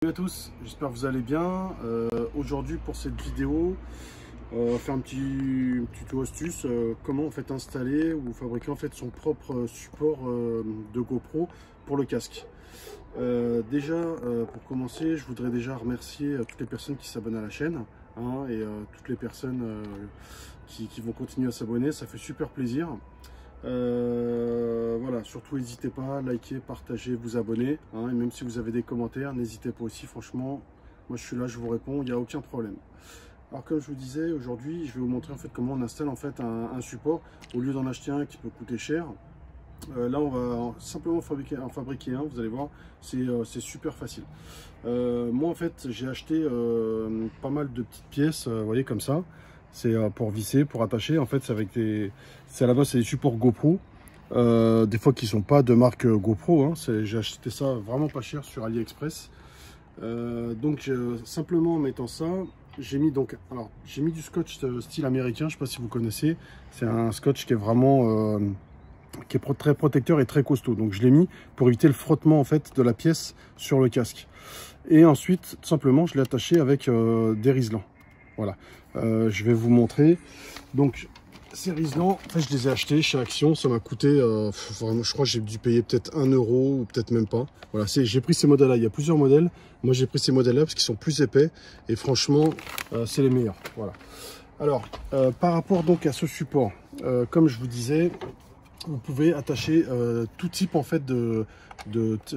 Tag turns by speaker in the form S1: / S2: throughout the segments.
S1: Salut à tous, j'espère que vous allez bien. Aujourd'hui pour cette vidéo, on va faire un petit tuto astuce, comment en fait installer ou fabriquer en fait son propre support de GoPro pour le casque. Pour commencer, je voudrais déjà remercier toutes les personnes qui s'abonnent à la chaîne et toutes les personnes qui vont continuer à s'abonner, ça fait super plaisir. Voilà, surtout n'hésitez pas à liker, partager, vous abonner, et même si vous avez des commentaires, n'hésitez pas aussi, franchement, moi je suis là, je vous réponds, il n'y a aucun problème. Alors comme je vous disais, aujourd'hui je vais vous montrer en fait comment on installe en fait un support, au lieu d'en acheter un qui peut coûter cher. Là on va simplement en fabriquer un, vous allez voir, c'est super facile. Moi en fait j'ai acheté pas mal de petites pièces, vous voyez comme ça. C'est pour visser, pour attacher. En fait, c'est à la base, c'est des supports GoPro. Des fois qui sont pas de marque GoPro. J'ai acheté ça vraiment pas cher sur AliExpress. Simplement en mettant ça, j'ai mis du scotch style américain. Je sais pas si vous connaissez. C'est un scotch qui est vraiment très protecteur et très costaud. Donc je l'ai mis pour éviter le frottement en fait de la pièce sur le casque. Et ensuite, tout simplement, je l'ai attaché avec des riselants. Voilà, je vais vous montrer. Donc ces riselants, en fait, je les ai achetés chez Action, ça m'a coûté vraiment, je crois que j'ai dû payer peut-être 1 euro ou peut-être même pas. Voilà, j'ai pris ces modèles là, il y a plusieurs modèles, moi j'ai pris ces modèles là parce qu'ils sont plus épais et franchement c'est les meilleurs. Voilà. Alors par rapport donc à ce support, comme je vous disais, vous pouvez attacher tout type en fait de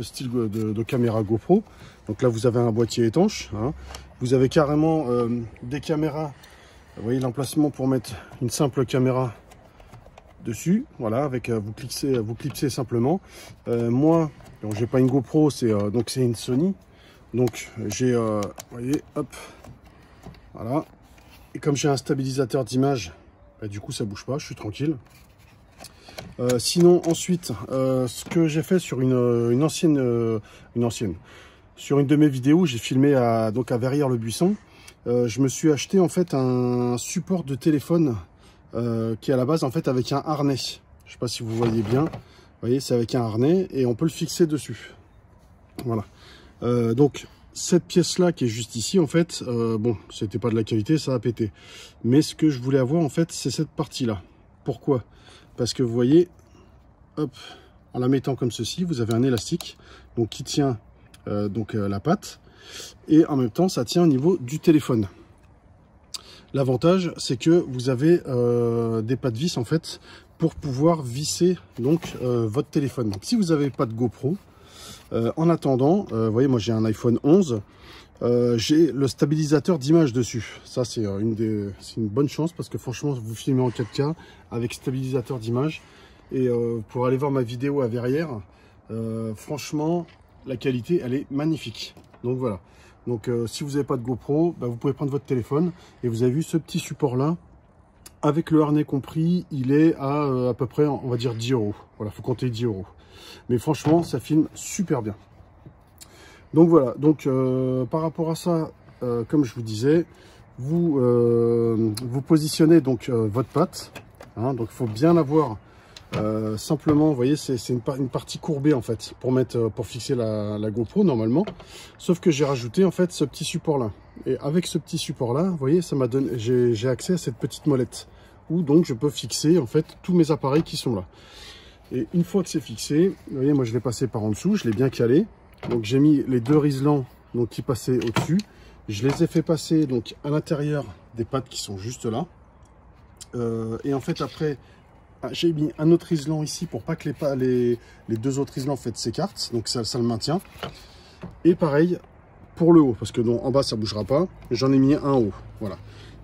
S1: style de caméra GoPro. Donc là vous avez un boîtier étanche, vous avez carrément des caméras. Vous voyez l'emplacement pour mettre une simple caméra dessus. Voilà, avec vous clipsez simplement. Moi, donc j'ai pas une GoPro, c'est une Sony. Donc j'ai, vous voyez, hop, voilà. Et comme j'ai un stabilisateur d'image, du coup ça bouge pas, je suis tranquille. Sinon ensuite, ce que j'ai fait sur une ancienne, sur une de mes vidéos, j'ai filmé à Verrières-le-Buisson. Je me suis acheté en fait un support de téléphone qui est à la base en fait avec un harnais. Je sais pas si vous voyez bien. Vous voyez, c'est avec un harnais et on peut le fixer dessus. Voilà. Donc cette pièce là qui est juste ici en fait, bon, c'était pas de la qualité, ça a pété. Mais ce que je voulais avoir en fait, c'est cette partie là. Pourquoi? Parce que vous voyez, hop, en la mettant comme ceci, vous avez un élastique donc qui tient la patte. Et en même temps ça tient au niveau du téléphone. L'avantage c'est que vous avez des pattes vis en fait pour pouvoir visser donc votre téléphone. Donc si vous n'avez pas de GoPro, en attendant, vous voyez, moi j'ai un iPhone 11, j'ai le stabilisateur d'image dessus. Ça c'est une bonne chance parce que franchement vous filmez en 4K avec stabilisateur d'image. Et pour aller voir ma vidéo à Verrières, franchement la qualité elle est magnifique. Donc voilà, donc si vous n'avez pas de GoPro, vous pouvez prendre votre téléphone et vous avez vu ce petit support là avec le harnais compris, il est à peu près, on va dire 10 euros. Voilà, faut compter 10 euros, mais franchement ça filme super bien. Donc voilà, donc par rapport à ça, comme je vous disais, vous positionnez donc votre patte, donc il faut bien l'avoir. Simplement, vous voyez, c'est une partie courbée en fait pour fixer la GoPro normalement. Sauf que j'ai rajouté en fait ce petit support là. Et avec ce petit support là, vous voyez, ça m'a donné, j'ai accès à cette petite molette où donc je peux fixer en fait tous mes appareils qui sont là. Et une fois que c'est fixé, vous voyez, moi je l'ai passé par en dessous, je l'ai bien calé. Donc j'ai mis les deux riselants donc qui passaient au-dessus. Je les ai fait passer donc à l'intérieur des pattes qui sont juste là. Et en fait après, j'ai mis un autre riselant ici pour pas que les deux autres riselants en fait s'écartent, donc ça le maintient. Et pareil pour le haut, parce que en bas ça bougera pas, j'en ai mis un haut, voilà.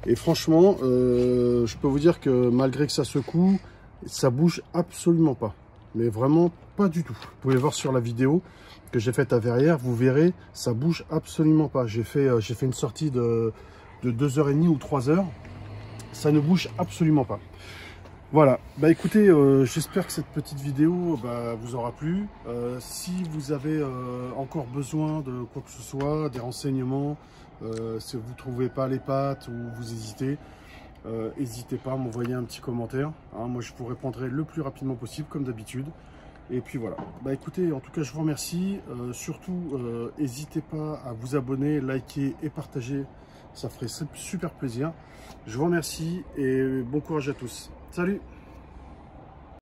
S1: Et franchement, je peux vous dire que malgré que ça secoue, ça bouge absolument pas, mais vraiment pas du tout. Vous pouvez voir sur la vidéo que j'ai faite à Verrières, vous verrez, ça bouge absolument pas. J'ai fait une sortie de 2h30 ou 3h, ça ne bouge absolument pas. Voilà, écoutez, j'espère que cette petite vidéo vous aura plu. Si vous avez encore besoin de quoi que ce soit, des renseignements, si vous ne trouvez pas les pattes ou vous hésitez, n'hésitez pas à m'envoyer un petit commentaire. Moi je vous répondrai le plus rapidement possible comme d'habitude. Et puis voilà. Bah écoutez, en tout cas, je vous remercie. Surtout, n'hésitez pas à vous abonner, liker et partager. Ça ferait super plaisir. Je vous remercie et bon courage à tous. Salut!